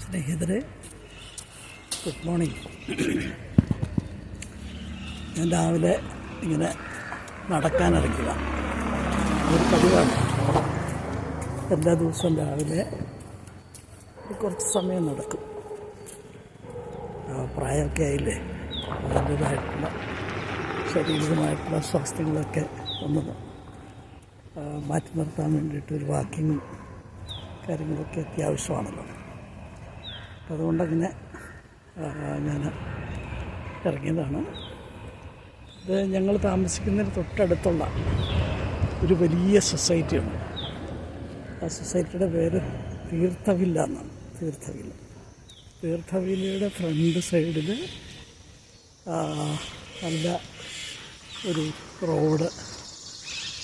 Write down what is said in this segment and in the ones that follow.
സ്നേഹിതരെ, good morning. ഞാൻ രാവിലെ ഇങ്ങനെ നടക്കാനിറങ്ങിയത ഒരു പതിവാണ്. എല്ലാ ദിവസവും രാവിലെ കുറച്ച് സമയം നടക്കും. പ്രായമൊക്കെ ആയില്ലേ, അതിൻ്റേതായിട്ടുള്ള ശാരീരികമായിട്ടുള്ള സ്വാസ്ഥ്യങ്ങളൊക്കെ ഒന്ന് മാറ്റി നിർത്താൻ വേണ്ടിയിട്ട് ഒരു വാക്കിങ്ങും കാര്യങ്ങളൊക്കെ അത്യാവശ്യമാണല്ലോ. അപ്പം അതുകൊണ്ടങ്ങനെ ഞാൻ ഇറങ്ങിയതാണ്. ഇത് ഞങ്ങൾ താമസിക്കുന്നതിന് തൊട്ടടുത്തുള്ള ഒരു വലിയ സൊസൈറ്റിയുണ്ട്. ആ സൊസൈറ്റിയുടെ പേര് തീർത്ഥവില്ല എന്നാണ്. തീർത്ഥവില്ലയുടെ ഫ്രണ്ട് സൈഡിൽ നല്ല ഒരു റോഡ്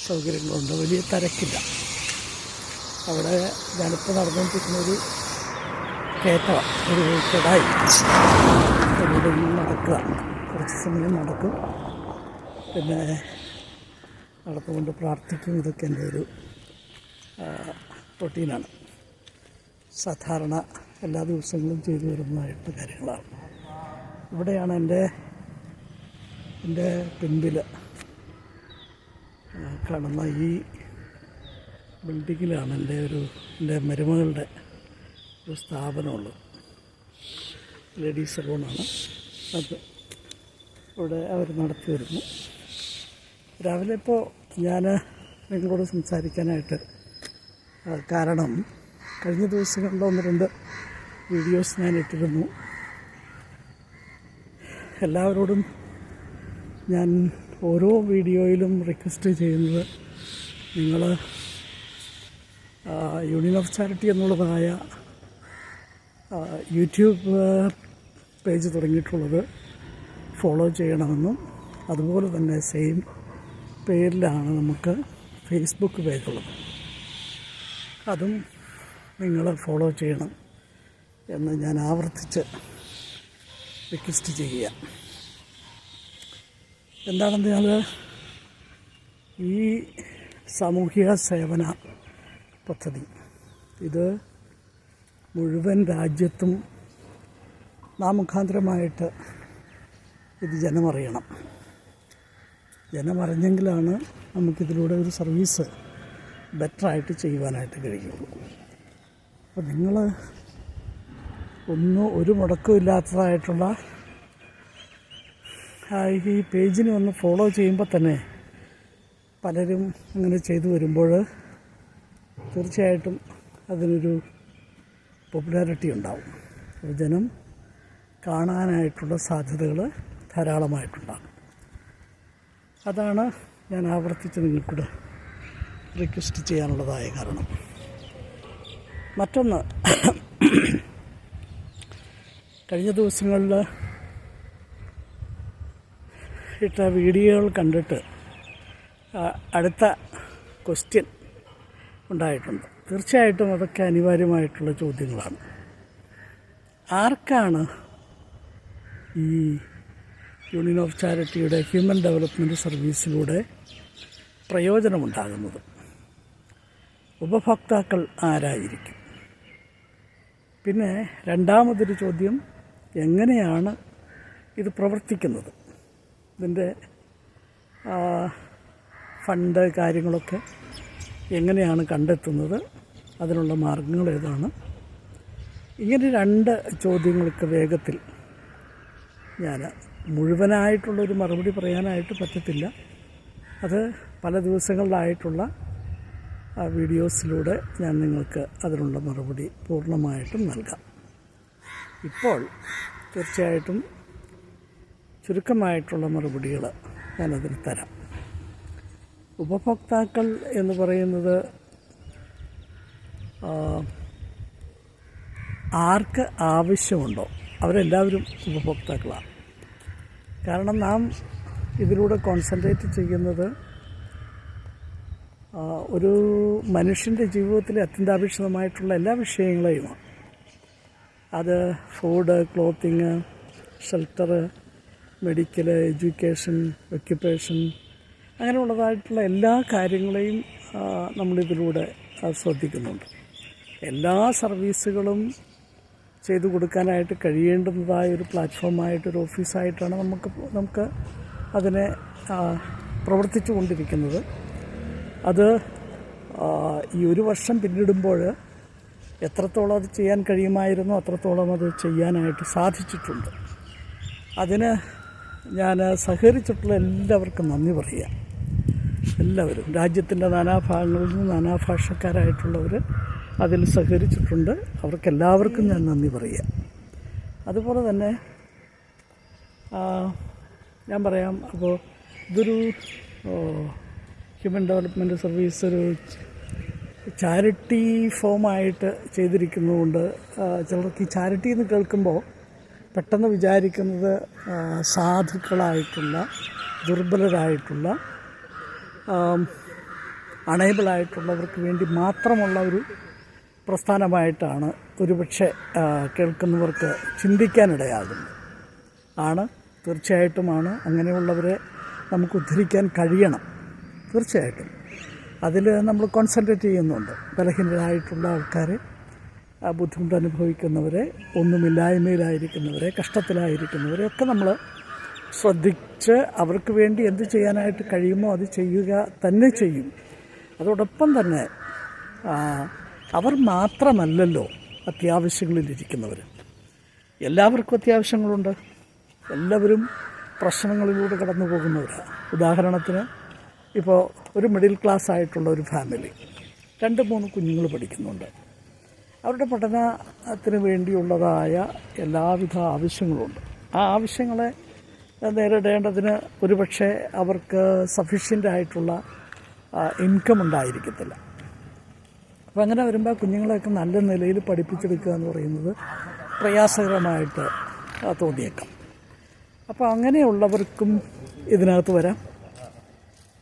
സൗകര്യങ്ങളുണ്ട്. വലിയ തിരക്കില്ല. അവിടെ ഞാനിപ്പോൾ നടന്നുകൊണ്ടിരിക്കുന്നൊരു കയറ്റമാണ്, ഒരു കടായി. അവിടെ നടക്കുക, കുറച്ച് സമയം നടക്കും, പിന്നെ നടന്നുകൊണ്ട് പ്രാർത്ഥിക്കും. ഇതൊക്കെ എൻ്റെ ഒരു റൊട്ടീനാണ്. സാധാരണ എല്ലാ ദിവസങ്ങളും ചെയ്തു വരുന്നതായിട്ട് കാര്യങ്ങളാണ്. ഇവിടെയാണ് എൻ്റെ പിൻപിൽ കാണുന്ന ഈ ബിൽഡിങ്ങിലാണ് എൻ്റെ മരുമകളുടെ ഒരു സ്ഥാപനമുള്ളത്. ലേഡീസ് സലൂണാണ് അത്. ഇവിടെ അവർ നടത്തി വരുന്നു. രാവിലെ ഇപ്പോൾ ഞാൻ നിങ്ങളോട് സംസാരിക്കാനായിട്ട് കാരണം, കഴിഞ്ഞ ദിവസങ്ങളിൽ 1-2 വീഡിയോസ് ഞാൻ ഇട്ടിരുന്നു. എല്ലാവരോടും ഞാൻ ഓരോ വീഡിയോയിലും റിക്വസ്റ്റ് ചെയ്യുന്നത്, നിങ്ങൾ യൂണിയൻ ഓഫ് ചാരിറ്റി എന്നുള്ളതായ യൂട്യൂബ് പേജ് തുടങ്ങിയിട്ടുള്ളത് ഫോളോ ചെയ്യണമെന്നും, അതുപോലെ തന്നെ സെയിം പേരിലാണ് നമുക്ക് ഫേസ്ബുക്ക് പേജുള്ളത്, അതും നിങ്ങൾ ഫോളോ ചെയ്യണം എന്ന് ഞാൻ ആവർത്തിച്ച് റിക്വസ്റ്റ് ചെയ്യുക. എന്താണെന്നാൽ ഈ സാമൂഹിക സേവന പദ്ധതി ഇത് മുഴുവൻ രാജ്യത്തും നാമുഖാന്തരമായിട്ട് ഇത് ജനമറിയണം. ജനമറിഞ്ഞെങ്കിലാണ് നമുക്കിതിലൂടെ ഒരു സർവീസ് ബെറ്ററായിട്ട് ചെയ്യുവാനായിട്ട് കഴിയുള്ളൂ. അപ്പോൾ നിങ്ങൾ ഒരു മുടക്കവും ഇല്ലാത്തതായിട്ടുള്ള ഈ പേജിനെ ഒന്ന് ഫോളോ ചെയ്യുമ്പോൾ തന്നെ പലരും അങ്ങനെ ചെയ്തു വരുമ്പോൾ തീർച്ചയായിട്ടും അതിനൊരു പോപ്പുലാരിറ്റി ഉണ്ടാവും. ജനം കാണാനായിട്ടുള്ള സാധ്യതകൾ ധാരാളമായിട്ടുണ്ടാകും. അതാണ് ഞാൻ ആവർത്തിച്ച് നിങ്ങൾക്കൂടെ റിക്വസ്റ്റ് ചെയ്യാനുള്ളതായ കാരണം. മറ്റൊന്ന്, കഴിഞ്ഞ ദിവസങ്ങളിൽ ഇട്ട വീഡിയോകൾ കണ്ടിട്ട് അടുത്ത ക്വസ്റ്റ്യൻ ഉണ്ടായിട്ടുണ്ട്. തീർച്ചയായിട്ടും അതൊക്കെ അനിവാര്യമായിട്ടുള്ള ചോദ്യങ്ങളാണ്. ആർക്കാണ് ഈ യൂണിയൻ ഓഫ് ചാരിറ്റിയുടെ ഹ്യൂമൻ ഡെവലപ്മെൻറ്റ് സർവീസിലൂടെ പ്രയോജനമുണ്ടാകുന്നത്? ഉപഭോക്താക്കൾ ആരായിരിക്കും? പിന്നെ രണ്ടാമതൊരു ചോദ്യം, എങ്ങനെയാണ് ഇത് പ്രവർത്തിക്കുന്നത്? ഇതിൻ്റെ ഫണ്ട് കാര്യങ്ങളൊക്കെ എങ്ങനെയാണ് കണ്ടെത്തുന്നത്? അതിനുള്ള മാർഗങ്ങൾ ഏതാണ്? ഇങ്ങനെ 2 ചോദ്യങ്ങൾക്ക് വേഗത്തിൽ ഞാൻ മുഴുവനായിട്ടുള്ളൊരു മറുപടി പറയാനായിട്ട് പറ്റത്തില്ല. അത് പല ദിവസങ്ങളിലായിട്ടുള്ള വീഡിയോസിലൂടെ ഞാൻ നിങ്ങൾക്ക് അതിനുള്ള മറുപടി പൂർണ്ണമായിട്ടും നൽകാം. ഇപ്പോൾ തീർച്ചയായിട്ടും ചുരുക്കമായിട്ടുള്ള മറുപടികൾ ഞാനതിന് തരാം. ഉപഭോക്താക്കൾ എന്ന് പറയുന്നത് ആർക്ക് ആവശ്യമുണ്ടോ അവരെല്ലാവരും ഉപഭോക്താക്കളാണ്. കാരണം നാം ഇതിലൂടെ കോൺസെൻട്രേറ്റ് ചെയ്യുന്നത് ഒരു മനുഷ്യൻ്റെ ജീവിതത്തിലെ അത്യന്താപേക്ഷിതമായിട്ടുള്ള എല്ലാ വിഷയങ്ങളെയുമാണ്. അത് food, clothing, shelter, medical, education, occupation, അങ്ങനെയുള്ളതായിട്ടുള്ള എല്ലാ കാര്യങ്ങളെയും നമ്മളിതിലൂടെ ശ്രദ്ധിക്കുന്നുണ്ട്. എല്ലാ സർവീസുകളും ചെയ്തു കൊടുക്കാനായിട്ട് കഴിയേണ്ടുന്നതായ ഒരു പ്ലാറ്റ്ഫോമായിട്ടൊരു ഓഫീസായിട്ടാണ് നമുക്ക് അതിനെ പ്രവർത്തിച്ചു കൊണ്ടിരിക്കുന്നത്. അത് ഈ ഒരു വർഷം പിന്നിടുമ്പോൾ എത്രത്തോളം അത് ചെയ്യാൻ കഴിയുമായിരുന്നോ അത്രത്തോളം അത് ചെയ്യാനായിട്ട് സാധിച്ചിട്ടുണ്ട്. അതിന് ഞാൻ സഹകരിച്ചിട്ടുള്ള എല്ലാവർക്കും നന്ദി പറയുക. എല്ലാവരും രാജ്യത്തിൻ്റെ നാനാഭാഗങ്ങളിൽ നിന്ന് നാനാഭാഷക്കാരായിട്ടുള്ളവർ അതിൽ സഹകരിച്ചിട്ടുണ്ട്. അവർക്കെല്ലാവർക്കും ഞാൻ നന്ദി പറയുക. അതുപോലെ തന്നെ ഞാൻ പറയാം, അപ്പോൾ ഇതൊരു ഹ്യൂമൻ ഡെവലപ്മെൻറ്റ് സർവീസ് ഒരു ചാരിറ്റി ഫോമായിട്ട് ചെയ്തിരിക്കുന്നതുകൊണ്ട് ചിലർക്ക് ഈ ചാരിറ്റി എന്ന് കേൾക്കുമ്പോൾ പെട്ടെന്ന് വിചാരിക്കുന്നത് സാധുക്കളായിട്ടുള്ള, ദുർബലരായിട്ടുള്ള, അണേബിളായിട്ടുള്ളവർക്ക് വേണ്ടി മാത്രമുള്ള ഒരു പ്രസ്ഥാനമായിട്ടാണ് ഒരുപക്ഷെ കേൾക്കുന്നവർക്ക് ചിന്തിക്കാനിടയാകുന്നത്. തീർച്ചയായിട്ടുമാണ്. അങ്ങനെയുള്ളവരെ നമുക്ക് ഉദ്ധരിക്കാൻ കഴിയണം. തീർച്ചയായിട്ടും അതിൽ നമ്മൾ കോൺസെൻട്രേറ്റ് ചെയ്യുന്നുണ്ട്. ബലഹീനരായിട്ടുള്ള ആൾക്കാരെ, ബുദ്ധിമുട്ട് അനുഭവിക്കുന്നവരെ, ഒന്നുമില്ലായ്മയിലായിരിക്കുന്നവരെ, കഷ്ടത്തിലായിരിക്കുന്നവരെ ഒക്കെ നമ്മൾ ശ്രദ്ധിച്ച് അവർക്ക് വേണ്ടി എന്ത് ചെയ്യാനായിട്ട് കഴിയുമോ അത് ചെയ്യുക തന്നെ ചെയ്യും. അതോടൊപ്പം തന്നെ അവർ മാത്രമല്ലല്ലോ അത്യാവശ്യങ്ങളിലിരിക്കുന്നവർ. എല്ലാവർക്കും അത്യാവശ്യങ്ങളുണ്ട്. എല്ലാവരും പ്രശ്നങ്ങളിലൂടെ കടന്നു പോകുന്നവരാണ്. ഉദാഹരണത്തിന് ഇപ്പോൾ ഒരു മിഡിൽ ക്ലാസ് ആയിട്ടുള്ള ഒരു ഫാമിലി 2-3 കുഞ്ഞുങ്ങൾ പഠിക്കുന്നുണ്ട്. അവരുടെ പഠനത്തിന് വേണ്ടിയുള്ളതായ എല്ലാവിധ ആവശ്യങ്ങളുണ്ട്. ആ ആവശ്യങ്ങളെ നേരിടേണ്ടതിന് ഒരുപക്ഷെ അവർക്ക് സഫീഷ്യൻ്റ് ആയിട്ടുള്ള ഇൻകം ഉണ്ടായിരിക്കത്തില്ല. അപ്പോൾ അങ്ങനെ വരുമ്പോൾ കുഞ്ഞുങ്ങളെയൊക്കെ നല്ല നിലയിൽ പഠിപ്പിച്ചെടുക്കുക എന്ന് പറയുന്നത് പ്രയാസകരമായിട്ട് തോന്നിയേക്കാം. അപ്പോൾ അങ്ങനെയുള്ളവർക്കും ഇതിനകത്ത് വരാം.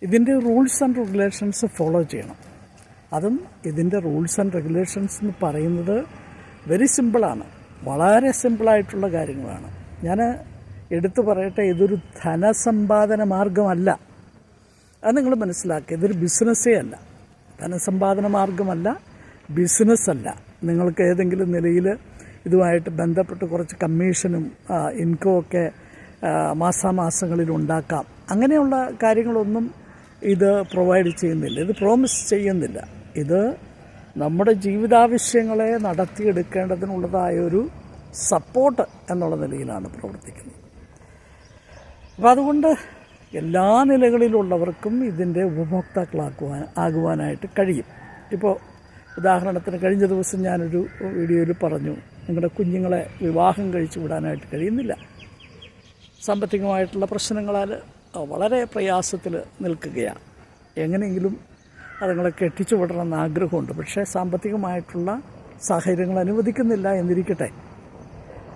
ഇതിൻ്റെ റൂൾസ് ആൻഡ് റെഗുലേഷൻസ് ഫോളോ ചെയ്യണം. അതും ഇതിൻ്റെ റൂൾസ് ആൻഡ് റെഗുലേഷൻസ് എന്ന് പറയുന്നത് വെരി സിമ്പിളാണ്. വളരെ സിമ്പിളായിട്ടുള്ള കാര്യങ്ങളാണ്. ഞാൻ എടുത്തു പറയട്ടെ, ഇതൊരു ധനസമ്പാദന മാർഗമല്ല. അത് നിങ്ങൾ മനസ്സിലാക്കുക. ഇതൊരു ബിസിനസ്സേ അല്ല. ധനസമ്പാദന മാർഗമല്ല, ബിസിനസ്സല്ല. നിങ്ങൾക്ക് ഏതെങ്കിലും നിലയിൽ ഇതുമായിട്ട് ബന്ധപ്പെട്ട് കുറച്ച് കമ്മീഷനും ഇൻകവും ഒക്കെ മാസാമാസങ്ങളിൽ ഉണ്ടാക്കാം. അങ്ങനെയുള്ള കാര്യങ്ങളൊന്നും ഇത് പ്രൊവൈഡ് ചെയ്യുന്നില്ല. ഇത് പ്രോമിസ് ചെയ്യുന്നില്ല. ഇത് നമ്മുടെ ജീവിതാവശ്യങ്ങളെ നടത്തിയെടുക്കേണ്ടതിനുള്ളതായൊരു സപ്പോർട്ട് എന്നുള്ള നിലയിലാണ് പ്രവർത്തിക്കുന്നത്. അപ്പോൾ അതുകൊണ്ട് എല്ലാ നിലകളിലുള്ളവർക്കും ഇതിൻ്റെ ഉപഭോക്താക്കളാകുവാനായിട്ട് കഴിയും. ഇപ്പോൾ ഉദാഹരണത്തിന് കഴിഞ്ഞ ദിവസം ഞാനൊരു വീഡിയോയിൽ പറഞ്ഞു, നിങ്ങളുടെ കുഞ്ഞുങ്ങളെ വിവാഹം കഴിച്ചു വിടാനായിട്ട് കഴിയുന്നില്ല. സാമ്പത്തികമായിട്ടുള്ള പ്രശ്നങ്ങളാൽ വളരെ പ്രയാസത്തിൽ നിൽക്കുകയാണ്. എങ്ങനെയെങ്കിലും അതുങ്ങളെ കെട്ടിച്ചു വിടണമെന്ന് ആഗ്രഹമുണ്ട്. പക്ഷേ സാമ്പത്തികമായിട്ടുള്ള സാഹചര്യങ്ങൾ അനുവദിക്കുന്നില്ല എന്നിരിക്കട്ടെ.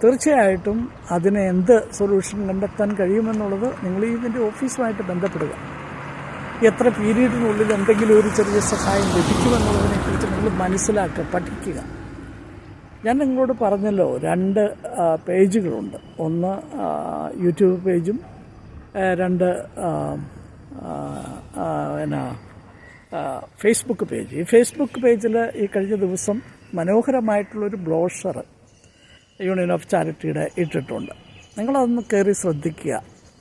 തീർച്ചയായിട്ടും അതിന് എന്ത് സൊല്യൂഷൻ കണ്ടെത്താൻ കഴിയുമെന്നുള്ളത് നിങ്ങൾ ഇതിൻ്റെ ഓഫീസുമായിട്ട് ബന്ധപ്പെടുക. എത്ര പീരീഡിനുള്ളിൽ എന്തെങ്കിലും ഒരു ചെറിയ സഹായം ലഭിക്കുമെന്നുള്ളതിനെക്കുറിച്ച് നിങ്ങൾ മനസ്സിലാക്കുക, പഠിക്കുക. ഞാൻ നിങ്ങളോട് പറഞ്ഞല്ലോ 2 പേജുകളുണ്ട്. ഒന്ന് യൂട്യൂബ് പേജും 2 ഫേസ്ബുക്ക് പേജ്. ഈ ഫേസ്ബുക്ക് പേജിൽ ഈ കഴിഞ്ഞ ദിവസം മനോഹരമായിട്ടുള്ളൊരു ബ്രോഷർ യൂണിയൻ ഓഫ് ചാരിറ്റിയുടെ ഇട്ടിട്ടുണ്ട്. നിങ്ങളതൊന്ന് കയറി ശ്രദ്ധിക്കുക.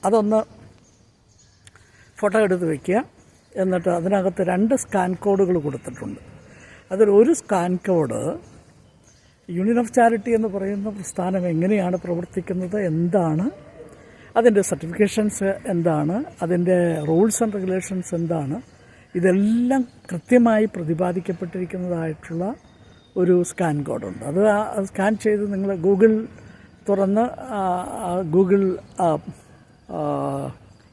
അതൊന്ന് ഫോട്ടോ എടുത്ത് വയ്ക്കുക. എന്നിട്ട് അതിനകത്ത് 2 സ്കാൻ കോഡുകൾ കൊടുത്തിട്ടുണ്ട്. അതിലൊരു scan code union of charity എന്ന് പറയുന്ന പ്രസ്ഥാനം എങ്ങനെയാണ് പ്രവർത്തിക്കുന്നത്, എന്താണ് അതിൻ്റെ സർട്ടിഫിക്കേഷൻസ്, എന്താണ് അതിൻ്റെ റൂൾസ് ആൻഡ് റെഗുലേഷൻസ്, എന്താണ്, ഇതെല്ലാം കൃത്യമായി പ്രതിപാദിക്കപ്പെട്ടിരിക്കുന്നതായിട്ടുള്ള ഒരു സ്കാൻ കോഡുണ്ട്. അത് സ്കാൻ ചെയ്ത് നിങ്ങൾ ഗൂഗിൾ തുറന്ന് ഗൂഗിൾ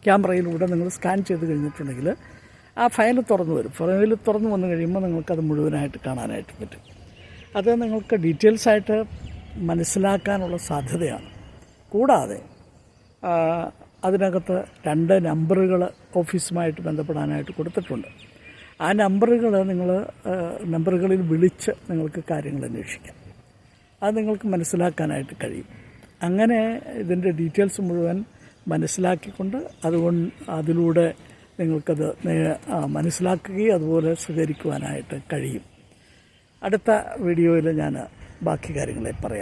ക്യാമറയിലൂടെ നിങ്ങൾ സ്കാൻ ചെയ്ത് കഴിഞ്ഞിട്ടുണ്ടെങ്കിൽ ആ ഫയൽ തുറന്നു വരും. ഫയൽ തുറന്നു വന്നു കഴിയുമ്പോൾ നിങ്ങൾക്കത് മുഴുവനായിട്ട് കാണാനായിട്ട് പറ്റും. അത് നിങ്ങൾക്ക് ഡീറ്റെയിൽസായിട്ട് മനസ്സിലാക്കാനുള്ള സാധ്യതയാണ്. കൂടാതെ അതിനകത്ത് 2 നമ്പറുകൾ ഓഫീസുമായിട്ട് ബന്ധപ്പെടാനായിട്ട് കൊടുത്തിട്ടുണ്ട്. ആ നമ്പറുകളിൽ വിളിച്ച് നിങ്ങൾക്ക് കാര്യങ്ങൾ അന്വേഷിക്കാം. അത് നിങ്ങൾക്ക് മനസ്സിലാക്കാനായിട്ട് കഴിയും. അങ്ങനെ ഇതിൻ്റെ ഡീറ്റെയിൽസ് മുഴുവൻ മനസ്സിലാക്കിക്കൊണ്ട് അതിലൂടെ നിങ്ങൾക്കത് മനസ്സിലാക്കുകയും അതുപോലെ സ്വീകരിക്കുവാനായിട്ട് കഴിയും. അടുത്ത വീഡിയോയിൽ ഞാൻ ബാക്കി കാര്യങ്ങളെ പറയാം.